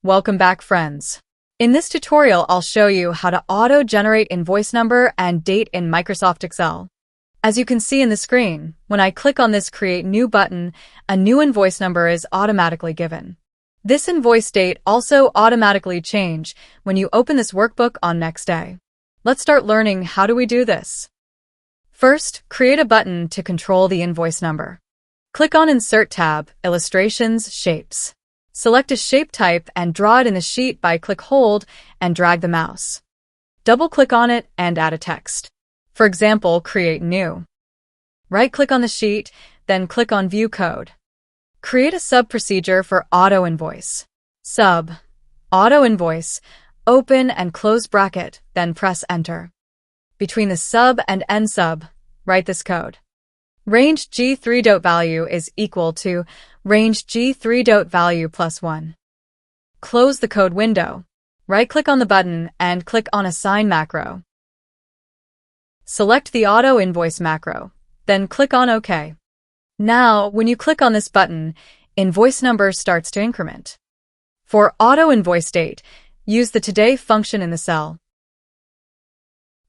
Welcome back, friends. In this tutorial, I'll show you how to auto-generate invoice number and date in Microsoft Excel. As you can see in the screen, when I click on this Create New button, a new invoice number is automatically given. This invoice date also automatically change when you open this workbook on next day. Let's start learning how do we do this. First, create a button to control the invoice number. Click on Insert tab, Illustrations, Shapes. Select a shape type and draw it in the sheet by hold and drag the mouse. Double-click on it and add a text. For example, Create New. Right-click on the sheet, then click on View Code. Create a sub-procedure for Auto Invoice. Sub, Auto Invoice, open and close bracket, then press Enter. Between the sub and end sub, write this code. Range G3.value is equal to range G3.value plus 1. Close the code window. Right-click on the button and click on Assign Macro. Select the Auto Invoice macro, then click on OK. Now, when you click on this button, invoice number starts to increment. For Auto Invoice Date, use the Today function in the cell.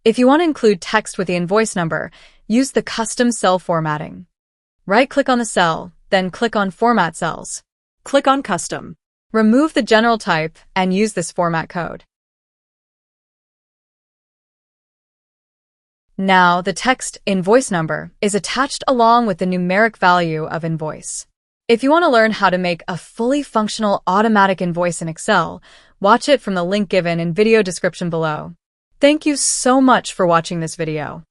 If you want to include text with the invoice number, use the Custom Cell Formatting. Right-click on the cell, then click on Format Cells. Click on Custom. Remove the general type and use this format code. Now, the text invoice number is attached along with the numeric value of invoice. If you want to learn how to make a fully functional automatic invoice in Excel, watch it from the link given in video description below. Thank you so much for watching this video.